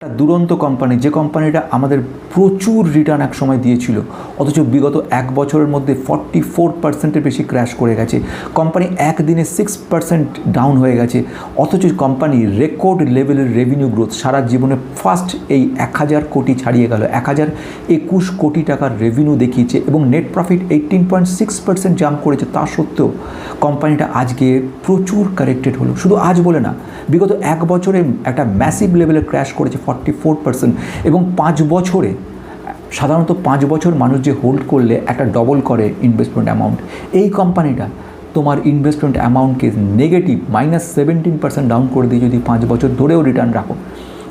একটা দুরন্ত কোম্পানি, যে কোম্পানিটা আমাদের প্রচুর রিটার্ন এক সময় দিয়েছিল, অথচ বিগত এক বছরের মধ্যে 44%-এর বেশি ক্র্যাশ করে গেছে। কোম্পানি একদিনে 6% ডাউন হয়ে গেছে, অথচ কোম্পানি রেকর্ড লেভেলের রেভিনিউ গ্রোথ, সারা জীবনে ফার্স্ট এই 1000 কোটি ছাড়িয়ে গেল, 1021 কোটি টাকার রেভিনিউ দেখিয়েছে এবং নেট প্রফিট 18.6% জাম্প করেছে। তা সত্ত্বেও কোম্পানিটা আজকে প্রচুর কারেক্টেড হলো। শুধু আজ বলে না, বিগত এক বছরে একটা ম্যাসিভ লেভেলে ক্র্যাশ করেছে 44%, এবং 5 বছরে সাধারণত 5 বছর মানুষ যে হোল্ড করলে একটা ডবল করে ইনভেস্টমেন্ট অ্যামাউন্ট, এই কোম্পানিটা তোমার ইনভেস্টমেন্ট অ্যামাউন্টকে নেগেটিভ -17% ডাউন করে দিয়ে যদি 5 বছর ধরেও রিটার্ন রাখো।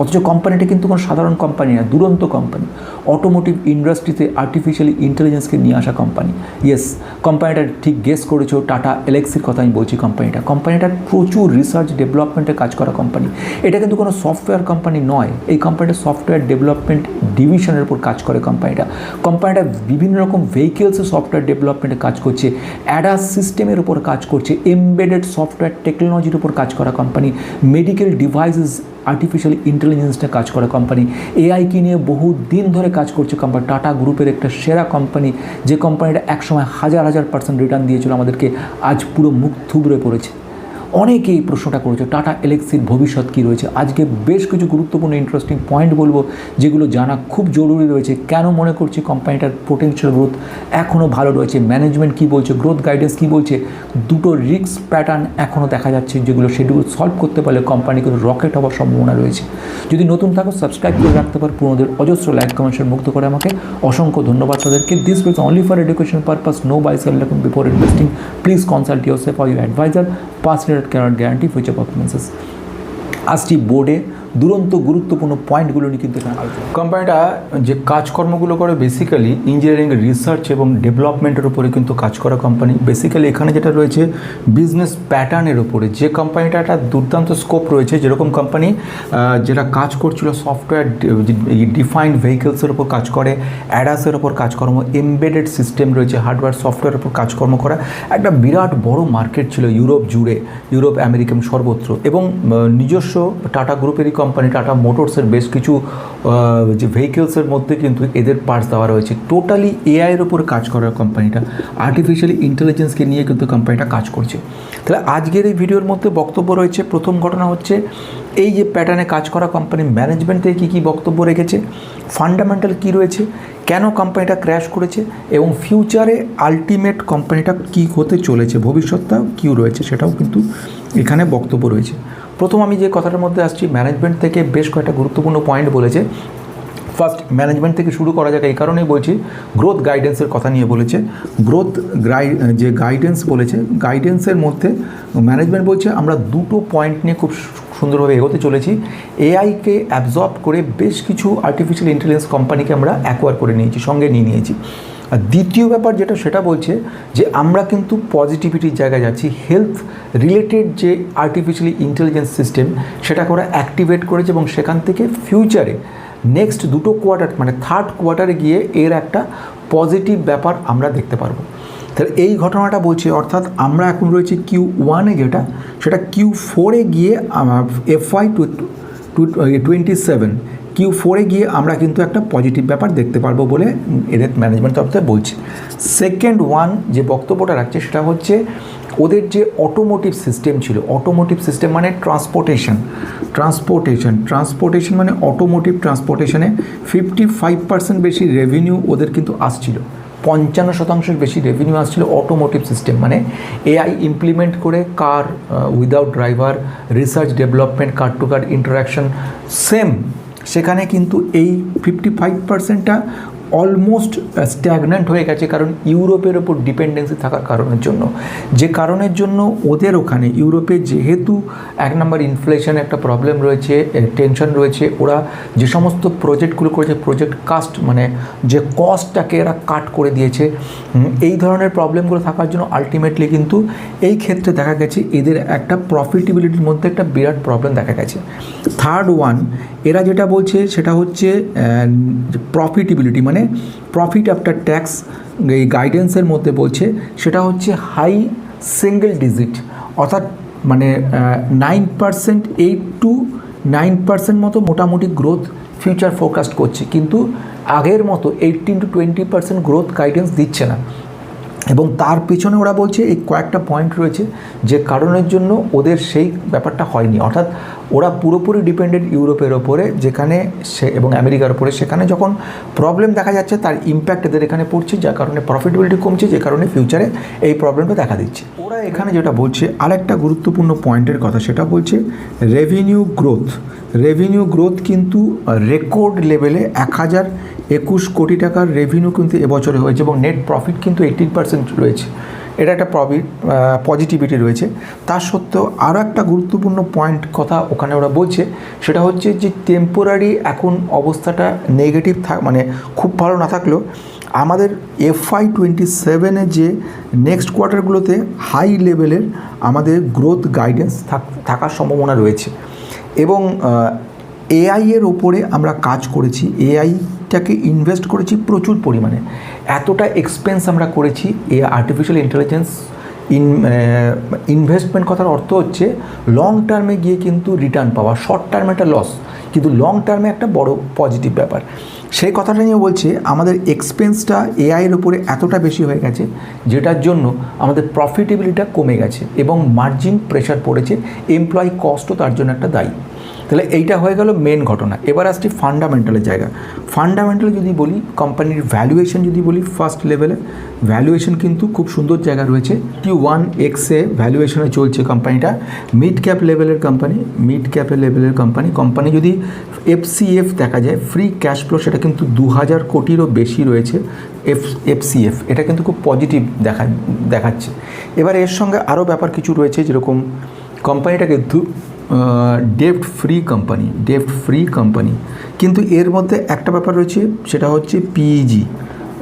অথচ কোম্পানিটা কিন্তু কোনো সাধারণ কোম্পানি না, দুরন্ত কোম্পানি, অটোমোটিভ ইন্ডাস্ট্রিতে আর্টিফিশিয়াল ইন্টেলিজেন্সকে নিয়ে আসা কোম্পানি। ইয়েস, কোম্পানিটা ঠিক গেস করেছো, টাটা এলেক্সির কথা আমি বলছি। কোম্পানিটার প্রচুর রিসার্চ ডেভেলপমেন্টে কাজ করা কোম্পানি। এটা কিন্তু কোনো সফটওয়্যার কোম্পানি নয়, এই কোম্পানিটা সফটওয়্যার ডেভেলপমেন্ট ডিভিশনের উপর কাজ করে। কোম্পানিটা বিভিন্ন রকম ভেহিকেলসের সফটওয়্যার ডেভেলপমেন্টে কাজ করছে, অ্যাডাস সিস্টেমের উপর কাজ করছে, এমবেডেড সফটওয়্যার টেকনোলজির উপর কাজ করা কোম্পানি, মেডিকেল ডিভাইসেস আর্টিফিশিয়াল ইন্টেলিজেন্সটা কাজ করা কোম্পানি, এআইকে নিয়ে বহু দিন ধরে কাজ করছে কোম্পানি। টাটা গ্রুপের একটা সেরা কোম্পানি, যে কোম্পানিটা একসময় হাজার % রিটার্ন দিয়েছিল আমাদেরকে, আজ পুরো মুখ থুবড়ে পড়েছে। অনেকেই প্রশ্নটা করেছে টাটা এলেক্সির ভবিষ্যৎ কী রয়েছে। আজকে বেশ কিছু গুরুত্বপূর্ণ ইন্টারেস্টিং পয়েন্ট বলবো, যেগুলো জানা খুব জরুরি রয়েছে। কেন মনে করছি কোম্পানিটার পোটেনশিয়াল গ্রোথ এখনও ভালো রয়েছে, ম্যানেজমেন্ট কী বলছে, গ্রোথ গাইডেন্স কী বলছে, দুটো রিস্ক প্যাটার্ন এখনও দেখা যাচ্ছে, যেগুলো সেগুলো সলভ করতে পারলে কোম্পানি কিন্তু রকেট হওয়ার সম্ভাবনা রয়েছে। যদি নতুন থাকো সাবস্ক্রাইব করে রাখতে পারো, পুরোদের অজস্র লাইক কমেন্টসের মুক্ত করে আমাকে অসংখ্য ধন্যবাদ তাদেরকে। This is only for education purpose, no buy sell before investing, please consult yourself or your advisor, personal cannot guarantee future performances। আসছি বোর্ডে দুরন্ত গুরুত্বপূর্ণ পয়েন্টগুলো নিয়ে কিন্তু এখানে আলোচনা। কোম্পানিটা যে কাজকর্মগুলো করে বেসিক্যালি ইঞ্জিনিয়ারিং রিসার্চ এবং ডেভেলপমেন্টের উপরে কিন্তু কাজ করা কোম্পানি। বেসিক্যালি এখানে যেটা রয়েছে বিজনেস প্যাটার্নের উপরে, যে কোম্পানিটা একটা দুর্দান্ত স্কোপ রয়েছে। যেরকম কোম্পানি যেটা কাজ করছিল সফটওয়্যার ডিফাইন্ড ভেহিকেলসের উপর কাজ করে, অ্যাডাসের উপর কাজকর্ম, এমবেডেড সিস্টেম রয়েছে, হার্ডওয়্যার সফটওয়্যারের উপর কাজকর্ম করা, একটা বিরাট বড় মার্কেট ছিল ইউরোপ জুড়ে, ইউরোপ আমেরিকান সর্বত্র। এবং নিজস্ব টাটা গ্রুপেরই কোম্পানি টাটা মোটরসের বেশ কিছু যে ভেহিকেলসের মধ্যে কিন্তু এদের পার্টস দেওয়া রয়েছে। টোটালি এআইয়ের উপর কাজ করার কোম্পানিটা, আর্টিফিশিয়াল ইন্টেলিজেন্সকে নিয়ে কিন্তু কোম্পানিটা কাজ করছে। তাহলে আজকের এই ভিডিওর মধ্যে বক্তব্য রয়েছে, প্রথম ঘটনা হচ্ছে এই যে প্যাটার্নে কাজ করা কোম্পানি ম্যানেজমেন্ট থেকে কী বক্তব্য রেখেছে, ফান্ডামেন্টাল কী রয়েছে, কেন কোম্পানিটা ক্র্যাশ করেছে, এবং ফিউচারে আলটিমেট কোম্পানিটা কী হতে চলেছে, ভবিষ্যৎটা কী রয়েছে, সেটাও কিন্তু এখানে বক্তব্য রয়েছে। প্রথম আমি যে কথাটার মধ্যে আসছি, ম্যানেজমেন্ট থেকে বেশ কয়েকটা গুরুত্বপূর্ণ পয়েন্ট বলেছে। ফার্স্ট ম্যানেজমেন্ট থেকে শুরু করা যাক, এই কারণেই বলছি, গ্রোথ গাইডেন্সের কথা নিয়ে বলেছে। গ্রোথ যে গাইডেন্স বলেছে, গাইডেন্সের মধ্যে ম্যানেজমেন্ট বলছে আমরা দুটো পয়েন্ট নিয়ে খুব সুন্দরভাবে এগোতে চলেছি। এআইকে অ্যাবজর্ব করে বেশ কিছু আর্টিফিশিয়াল ইন্টেলিজেন্স কোম্পানিকে আমরা অ্যাকোয়ার করে নিয়েছি, সঙ্গে নিয়েছি। আর দ্বিতীয় ব্যাপার যেটা, সেটা বলছে যে আমরা কিন্তু পজিটিভিটির জায়গায় যাচ্ছি। হেলথ রিলেটেড যে আর্টিফিশিয়াল ইন্টেলিজেন্স সিস্টেম, সেটাকে ওরা অ্যাক্টিভেট করেছে, এবং সেখান থেকে ফিউচারে নেক্সট দুটো কোয়ার্টার মানে থার্ড কোয়ার্টারে গিয়ে এর একটা পজিটিভ ব্যাপার আমরা দেখতে পারবো। তাহলে এই ঘটনাটা বলছে, অর্থাৎ আমরা এখন রয়েছি Q1-এ, যেটা সেটা Q4-এ গিয়ে FY 27 Q4-এ গিয়ে আমরা কিন্তু একটা পজিটিভ ব্যাপার দেখতে পারবো বলে এদের ম্যানেজমেন্ট তরফ থেকে বলছে। সেকেন্ড ওয়ান যে বক্তব্যটা রাখছে, সেটা হচ্ছে ওদের যে অটোমোটিভ সিস্টেম ছিল, অটোমোটিভ সিস্টেম মানে ট্রান্সপোর্টেশন মানে অটোমোটিভ ট্রান্সপোর্টেশনে 55% বেশি রেভিনিউ ওদের কিন্তু আসছিল, 55% বেশি রেভিনিউ আসছিল অটোমোটিভ সিস্টেম মানে এআই ইমপ্লিমেন্ট করে কার উইদাউট ড্রাইভার, রিসার্চ ডেভেলপমেন্ট, কার টু কার ইন্টারাকশন সেম। সেখানে কিন্তু এই 55%টা অলমোস্ট স্ট্যাগন্যান্ট হয়ে গেছে, কারণ ইউরোপের ওপর ডিপেন্ডেন্সি থাকার কারণের জন্য। যে কারণের জন্য ওদের ওখানে ইউরোপে যেহেতু এক নম্বর ইনফ্লেশন একটা প্রবলেম রয়েছে, টেনশন রয়েছে, ওরা যে সমস্ত প্রজেক্টগুলো করেছে, প্রজেক্ট কাস্ট মানে যে কস্টটাকে এরা কাট করে দিয়েছে, এই ধরনের প্রবলেমগুলো থাকার জন্য আলটিমেটলি কিন্তু এই ক্ষেত্রে দেখা গেছে এদের একটা প্রফিটেবিলিটির মধ্যে একটা বিরাট প্রবলেম দেখা গেছে। থার্ড ওয়ান এরা যেটা বলছে সেটা হচ্ছে প্রফিটেবিলিটি মানে প্রফিট আফটার ট্যাক্স, এই গাইডেন্সের মধ্যে বলছে সেটা হচ্ছে হাই সিঙ্গেল ডিজিট, অর্থাৎ মানে 9%, 8 to 9% মতো মোটামুটি গ্রোথ ফিউচার ফোরকাস্ট করছে, কিন্তু আগের মতো 18 to 20% গ্রোথ গাইডেন্স দিচ্ছে না। এবং তার পেছনে ওরা বলছে এই কয়েকটা পয়েন্ট রয়েছে যে কারণের জন্য ওদের সেই ব্যাপারটা হয়নি, অর্থাৎ ওরা পুরোপুরি ডিপেন্ডেন্ট ইউরোপের ওপরে, যেখানে সে এবং আমেরিকার ওপরে, সেখানে যখন প্রবলেম দেখা যাচ্ছে তার ইম্প্যাক্ট এদের এখানে পড়ছে, যার কারণে প্রফিটেবিলিটি কমছে, যে কারণে ফিউচারে এই প্রবলেমটা দেখা দিচ্ছে। ওরা এখানে যেটা বলছে আরেকটা গুরুত্বপূর্ণ পয়েন্টের কথা, সেটা বলছে রেভিনিউ গ্রোথ। রেভিনিউ গ্রোথ কিন্তু রেকর্ড লেভেলে 1021 কোটি টাকার রেভিনিউ কিন্তু এবছরে হয়েছে, এবং নেট প্রফিট কিন্তু 18% রয়েছে। এটা একটা পজিটিভিটি রয়েছে। তার সত্ত্বেও আরও একটা গুরুত্বপূর্ণ পয়েন্ট কথা ওখানে ওরা বলছে, সেটা হচ্ছে যে টেম্পোরারি এখন অবস্থাটা নেগেটিভ মানে খুব ভালো না থাকলেও আমাদের FY 27-এ যে নেক্সট কোয়ার্টারগুলোতে হাই লেভেলের আমাদের গ্রোথ গাইডেন্স থাকার সম্ভাবনা রয়েছে। এবং এআইয়ের ওপরে আমরা কাজ করেছি, এআইটাকে ইনভেস্ট করেছি প্রচুর পরিমাণে, এতটা এক্সপেন্স আমরা করেছি। আর্টিফিশিয়াল ইন্টেলিজেন্স ইনভেস্টমেন্ট কথার অর্থ হচ্ছে লং টার্মে গিয়ে কিন্তু রিটার্ন পাওয়া, শর্ট টার্মে একটা লস, কিন্তু লং টার্মে একটা বড় পজিটিভ ব্যাপার। সেই কথাটা নিয়ে বলছে আমাদের এক্সপেন্সটা এআইয়ের উপরে এতটা বেশি হয়ে গেছে, যেটার জন্য আমাদের প্রফিটেবিলিটিটা কমে গেছে এবং মার্জিন প্রেশার পড়েছে, এমপ্লয়ি কস্টও তার জন্য একটা দায়ী। তাহলে এইটা হয়ে গেল মেন ঘটনা। এবার আসছি ফান্ডামেন্টালের জায়গা। ফান্ডামেন্টাল যদি বলি, কোম্পানির ভ্যালুয়েশন যদি বলি, ফার্স্ট লেভেলে ভ্যালুয়েশন কিন্তু খুব সুন্দর জায়গা রয়েছে। 1x-এ ভ্যালুয়েশনে চলছে কোম্পানিটা। মিড ক্যাপ লেভেলের কোম্পানি যদি FCF দেখা যায়, ফ্রি ক্যাশ ফ্লো, সেটা কিন্তু 2000 কোটিরও বেশি রয়েছে FCF। এটা কিন্তু খুব পজিটিভ দেখাচ্ছে। এবার এর সঙ্গে আরও ব্যাপার কিছু রয়েছে, যেরকম কোম্পানিটা কিন্তু ডেপ্ট ফ্রি কোম্পানি, কিন্তু এর মধ্যে একটা ব্যাপার রয়েছে, সেটা হচ্ছে PEG।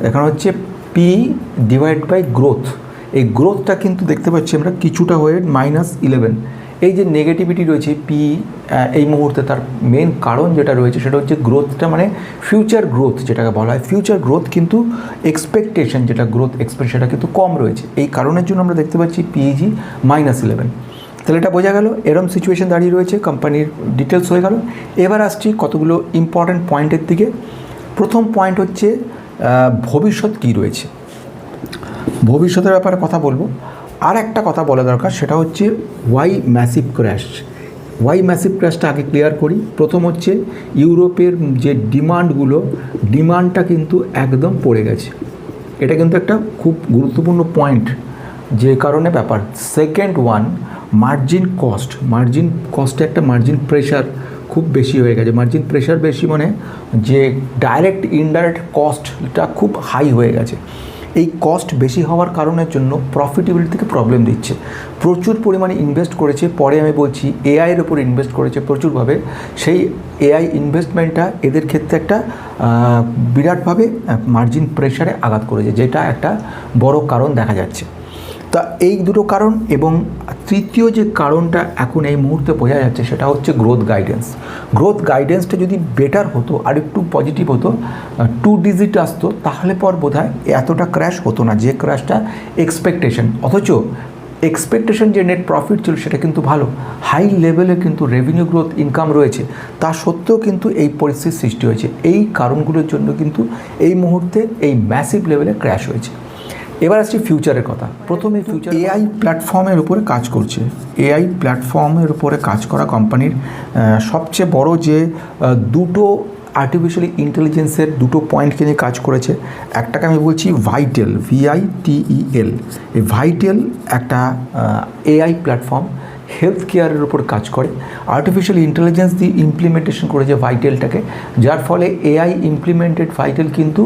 এখানে হচ্ছে P/বাই গ্রোথ। এই গ্রোথটা কিন্তু দেখতে পাচ্ছি আমরা কিছুটা হয়ে -11। এই যে নেগেটিভিটি রয়েছে এই মুহূর্তে, তার মেন কারণ যেটা রয়েছে সেটা হচ্ছে গ্রোথটা, মানে ফিউচার গ্রোথ যেটাকে বলা হয়, ফিউচার গ্রোথ কিন্তু এক্সপেকটেশন যেটা গ্রোথ এক্সপেক্ট সেটা কিন্তু কম রয়েছে। এই কারণের জন্য আমরা দেখতে পাচ্ছি PEG -11। তাহলে এটা বোঝা গেল এরম সিচুয়েশন দাঁড়িয়ে রয়েছে, কোম্পানির ডিটেলস হয়ে গেল। এবার আসছি কতগুলো ইম্পর্ট্যান্ট পয়েন্টের দিকে। প্রথম পয়েন্ট হচ্ছে ভবিষ্যৎ কী রয়েছে, ভবিষ্যতের ব্যাপারে কথা বলবো। আর একটা কথা বলা দরকার, সেটা হচ্ছে ওয়াই ম্যাসিভ ক্র্যাশটা আগে ক্লিয়ার করি। প্রথম হচ্ছে ইউরোপের যে ডিমান্ডটা কিন্তু একদম পড়ে গেছে, এটা কিন্তু একটা খুব গুরুত্বপূর্ণ পয়েন্ট, যে কারণে ব্যাপার। সেকেন্ড ওয়ান, মার্জিন কস্টে একটা মার্জিন প্রেশার খুব বেশি হয়ে গেছে। মার্জিন প্রেশার বেশি মানে যে ডাইরেক্ট ইনডাইরেক্ট কস্টটা খুব হাই হয়ে গেছে। এই কস্ট বেশি হওয়ার কারণের জন্য প্রফিটেবিলিটি থেকে প্রবলেম দিচ্ছে। প্রচুর পরিমাণে ইনভেস্ট করেছে, পরে আমি বলছি এআইয়ের ওপর ইনভেস্ট করেছে প্রচুরভাবে। সেই এআই ইনভেস্টমেন্টটা এদের ক্ষেত্রে একটা বিরাটভাবে মার্জিন প্রেশারে আঘাত করেছে, যেটা একটা বড় কারণ দেখা যাচ্ছে। তা এই দুটো কারণ, এবং তৃতীয় যে কারণটা এখন এই মুহূর্তে বোঝা যাচ্ছে, সেটা হচ্ছে গ্রোথ গাইডেন্সটা যদি বেটার হতো, আর একটু পজিটিভ হতো, 2 ডিজিট আসতো, তাহলে পর বোধহয় এতটা ক্র্যাশ হতো না, যে ক্র্যাশটা এক্সপেকটেশন। অথচ এক্সপেকটেশন যে নেট প্রফিট ছিল সেটা কিন্তু ভালো, হাই লেভেলে কিন্তু রেভিনিউ গ্রোথ ইনকাম রয়েছে, তা সত্ত্বেও কিন্তু এই পরিস্থিতির সৃষ্টি হয়েছে। এই কারণগুলোর জন্য কিন্তু এই মুহূর্তে এই ম্যাসিভ লেভেলে ক্র্যাশ হয়েছে। এবার আসছি ফিউচারের কথা। প্রথমে ফিউচার এআই প্ল্যাটফর্মের উপরে কাজ করছে। এআই প্ল্যাটফর্মের উপরে কাজ করা কোম্পানির সবচেয়ে বড় যে দুটো আর্টিফিশিয়াল ইন্টেলিজেন্সের দুটো পয়েন্টকে নিয়ে কাজ করেছে। একটাকে আমি বলছি ভাইটেল, VITEL। এই ভাইটেল একটা এআই প্ল্যাটফর্ম, হেলথ কেয়ারের উপর কাজ করে। আর্টিফিশিয়াল ইন্টেলিজেন্স দিয়ে ইমপ্লিমেন্টেশন করেছে ভাইটেলটাকে, যার ফলে এআই ইমপ্লিমেন্টেড ভাইটেল কিন্তু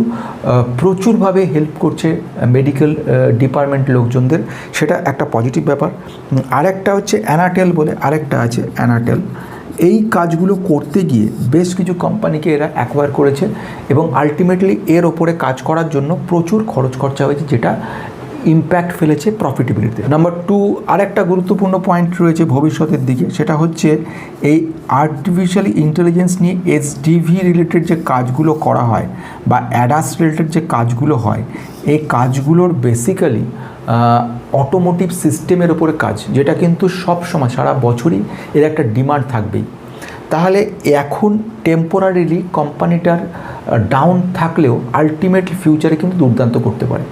প্রচুরভাবে হেল্প করছে মেডিকেল ডিপার্টমেন্ট লোকজনদের, সেটা একটা পজিটিভ ব্যাপার। আরেকটা হচ্ছে অ্যানাটেল বলে আরেকটা আছে, অ্যানাটেল। এই কাজগুলো করতে গিয়ে বেশ কিছু কোম্পানিকে এরা অ্যাকোয়ার করেছে, এবং আলটিমেটলি এর ওপরে কাজ করার জন্য প্রচুর খরচা হয়েছে, যেটা ইম্প্যাক্ট ফেলেছে প্রফিটেবিলিটিতে। নাম্বার 2, আরেকটা গুরুত্বপূর্ণ পয়েন্ট রয়েছে ভবিষ্যতের দিকে, সেটা হচ্ছে এই আর্টিফিশিয়াল ইন্টেলিজেন্স নিয়ে SDV রিলেটেড যে কাজগুলো করা হয়, বা অ্যাডাস রিলেটেড যে কাজগুলো হয়, এই কাজগুলোর বেসিক্যালি অটোমোটিভ সিস্টেমের ওপরে কাজ, যেটা কিন্তু সব সময় সারা বছরই এর একটা ডিমান্ড থাকবেই। তাহলে এখন টেম্পোরারিলি কোম্পানিটার ডাউন থাকলেও আলটিমেটলি ফিউচারে কিন্তু দুর্দান্ত করতে পারে।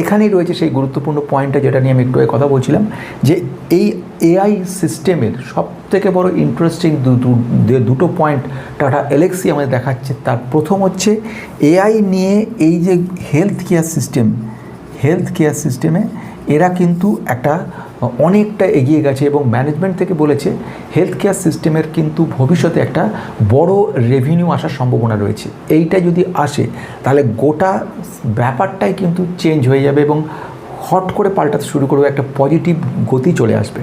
এখানেই রয়েছে সেই গুরুত্বপূর্ণ পয়েন্টটা যেটা নিয়ে আমি একটু কথা বলছিলাম, যে এই এআই সিস্টেমের সবথেকে বড় ইন্টারেস্টিং দুটো পয়েন্ট টাটা এলএক্সি আমাদের দেখাচ্ছে। তার প্রথম হচ্ছে এআই নিয়ে এই যে হেলথ কেয়ার সিস্টেমে এরা কিন্তু একটা অনেকটা এগিয়ে গেছে এবং ম্যানেজমেন্ট থেকে বলেছে হেলথ কেয়ার সিস্টেমের কিন্তু ভবিষ্যতে একটা বড় রেভিনিউ আসার সম্ভাবনা রয়েছে। এইটা যদি আসে তাহলে গোটা ব্যাপারটাই কিন্তু চেঞ্জ হয়ে যাবে এবং হট করে পাল্টাতে শুরু করবে, একটা পজিটিভ গতি চলে আসবে।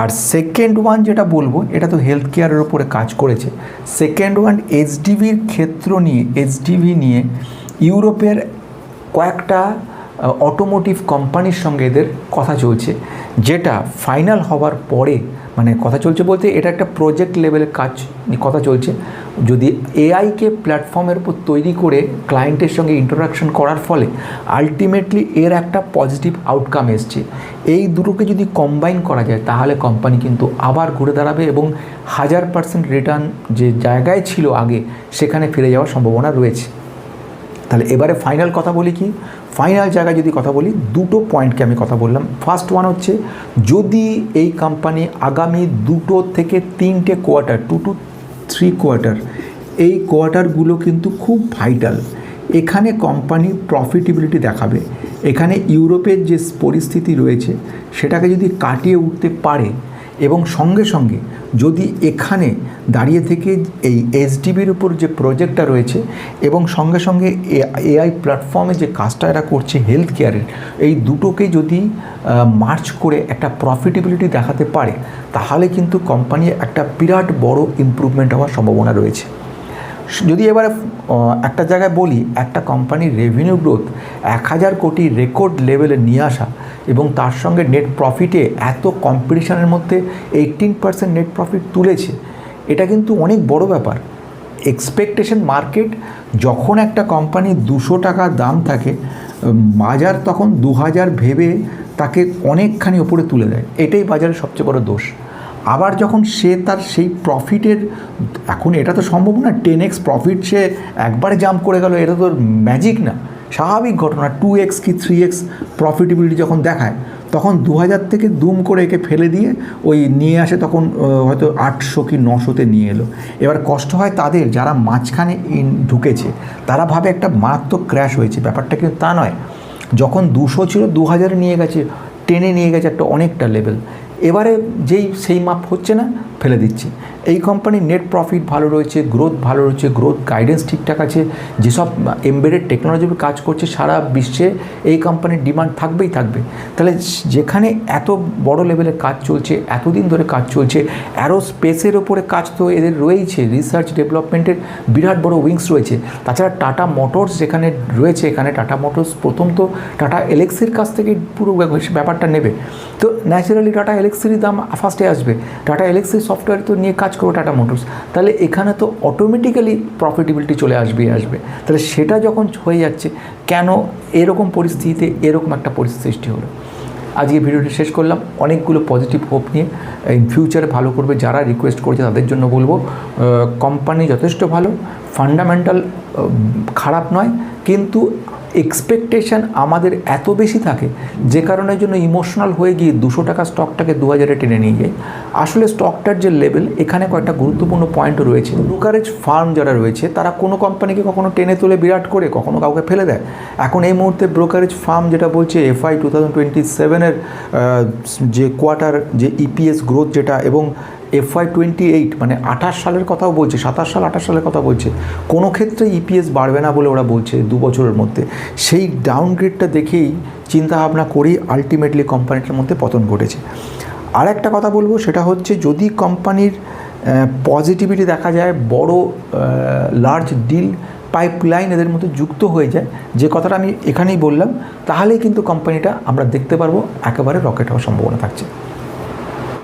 আর সেকেন্ড ওয়ান যেটা বলবো, এটা তো হেলথ কেয়ারের ওপরে কাজ করেছে। সেকেন্ড ওয়ান এইচডিভি নিয়ে ইউরোপের কয়েকটা অটোমোটিভ কোম্পানির সঙ্গে এদের কথা চলছে, যেটা ফাইনাল হওয়ার পরে, মানে কথা চলছে বলতে এটা একটা প্রজেক্ট লেভেলের কাজ কথা চলছে। যদি এআইকে প্ল্যাটফর্মের উপর তৈরি করে ক্লায়েন্টের সঙ্গে ইন্টারাকশন করার ফলে আলটিমেটলি এর একটা পজিটিভ আউটকাম এসছে, এই দুটোকে যদি কম্বাইন করা যায় তাহলে কোম্পানি কিন্তু আবার ঘুরে দাঁড়াবে এবং 1000% রিটার্ন যে জায়গায় ছিল আগে সেখানে ফিরে যাওয়ার সম্ভাবনা রয়েছে। তাহলে এবারে ফাইনাল কথা বলি কি, ফাইনাল জায়গায় যদি কথা বলি, দুটো পয়েন্টকে আমি কথা বললাম। ফার্স্ট ওয়ান হচ্ছে, যদি এই কোম্পানি আগামী 2 থেকে 3 কোয়ার্টার, 2 to 3 কোয়ার্টার, এই কোয়ার্টারগুলো কিন্তু খুব ভাইটাল। এখানে কোম্পানি প্রফিটেবিলিটি দেখাবে, এখানে ইউরোপের যে পরিস্থিতি রয়েছে সেটাকে যদি কাটিয়ে উঠতে পারে এবং সঙ্গে সঙ্গে যদি এখানে দাঁড়িয়ে থেকে এই এইচডিবির উপর যে প্রজেক্টটা রয়েছে এবং সঙ্গে সঙ্গে এআই প্ল্যাটফর্মে যে কাজটা এরা করছে হেলথ কেয়ারের, এই দুটোকে যদি মার্চ করে একটা প্রফিটেবিলিটি দেখাতে পারে তাহলে কিন্তু কোম্পানির একটা বিরাট বড় ইমপ্রুভমেন্ট হওয়ার সম্ভাবনা রয়েছে। যদি এবারে একটা জায়গায় বলি, একটা কোম্পানির রেভিনিউ গ্রোথ 1000 কোটি রেকর্ড লেভেলে নিয়ে আসা এবং তার সঙ্গে নেট প্রফিটে এত কম্পিটিশনের মধ্যে 18% নেট প্রফিট তুলেছে, এটা কিন্তু অনেক বড় ব্যাপার। এক্সপেকটেশন মার্কেট যখন একটা কোম্পানি 200 টাকা দাম থাকে, বাজার তখন 2000 ভেবে তাকে অনেকখানি ওপরে তুলে দেয়, এটাই বাজারের সবচেয়ে বড় দোষ। আবার যখন সে তার সেই প্রফিটের, এখন এটা তো সম্ভব না 10x প্রফিট সে একবারে জাম্প করে গেল, এটা তো ম্যাজিক না, স্বাভাবিক ঘটনা। 2x কি 3x প্রফিটেবিলিটি যখন দেখায় তখন 2000 থেকে দুম করে একে ফেলে দিয়ে ওই নিয়ে আসে, তখন হয়তো 800 কি 900-তে নিয়ে এলো। এবার কষ্ট হয় তাদের যারা মাঝখানে ঢুকেছে, তারা ভাবে একটা মারাত্মক ক্র্যাশ হয়েছে, ব্যাপারটা কিন্তু তা নয়। যখন 200 ছিল 2000-এ নিয়ে গেছে, টেনে নিয়ে গেছে একটা অনেকটা লেভেল। এবারে সেই মাপ হচ্ছে না, ফেলে দিচ্ছে। এই কোম্পানির নেট প্রফিট ভালো রয়েছে, গ্রোথ ভালো রয়েছে, গ্রোথ গাইডেন্স ঠিকঠাক আছে, যেসব এমবেডেড টেকনোলজির কাজ করছে সারা বিশ্বে এই কোম্পানির ডিমান্ড থাকবেই থাকবে। তাহলে যেখানে এত বড় লেভেলের কাজ চলছে, এতদিন ধরে কাজ চলছে, অ্যারোস্পেসের ওপরে কাজ তো এদের রয়েছে, রিসার্চ ডেভেলপমেন্টের বিরাট বড় উইংস রয়েছে। তাছাড়া টাটা মোটরস যেখানে রয়েছে, এখানে টাটা মোটরস প্রথম তো টাটা এলএক্সির কাছ থেকে পুরো ব্যাপারটা নেবে, তো ন্যাচারালি টাটা এলএক্সির দাম ফার্স্টে আসবে। টাটা এলএক্সির সফটওয়্যার তো নিয়ে কাজ করবে টাটা মোটরস, তাহলে এখানে তো অটোমেটিক্যালি প্রফিটেবিলিটি চলে আসবেই আসবে। তাহলে সেটা যখন হয়ে যাচ্ছে, কেন এরকম পরিস্থিতিতে এরকম একটা পরিস্থিতি সৃষ্টি হলো। আজকে ভিডিওটি শেষ করলাম অনেকগুলো পজিটিভ হোপ নিয়ে, ইন ফিউচারে ভালো করবে। যারা রিকোয়েস্ট করেছে তাদের জন্য বলবো, কোম্পানি যথেষ্ট ভালো, ফান্ডামেন্টাল খারাপ নয়, কিন্তু এক্সপেকটেশন আমাদের এত বেশি থাকে যে কারণের জন্য ইমোশনাল হয়ে গিয়ে 200 টাকা স্টকটাকে 2000-এ টেনে নিয়ে যায়। আসলে স্টকটার যে লেভেল, এখানে কয়েকটা গুরুত্বপূর্ণ পয়েন্টও রয়েছে। ব্রোকারেজ ফার্ম যারা রয়েছে তারা কোনো কোম্পানিকে কখনো টেনে তুলে বিরাট করে কখনো কাউকে ফেলে দেয়। এখন এই মুহূর্তে ব্রোকারেজ ফার্ম যেটা বলছে FY 2027-এর যে কোয়ার্টার যে ইপিএস গ্রোথ যেটা, এবং FY 28 মানে 28 সালের কথাও বলছে, 27 সাল 28 সালের কথা বলছে, কোনো ক্ষেত্রে ইপিএস বাড়বে না বলে ওরা বলছে 2 বছরের মধ্যে। সেই ডাউনগ্রেডটা দেখেই চিন্তাভাবনা করেই আলটিমেটলি কোম্পানিটার মধ্যে পতন ঘটেছে। আর একটা কথা বলবো, সেটা হচ্ছে যদি কোম্পানির পজিটিভিটি দেখা যায়, বড় লার্জ ডিল পাইপলাইন এদের মধ্যে যুক্ত হয়ে যায়, যে কথাটা আমি এখানেই বললাম, তাহলেই কিন্তু কোম্পানিটা আমরা দেখতে পারবো একেবারে রকেট হওয়ার সম্ভাবনা থাকছে।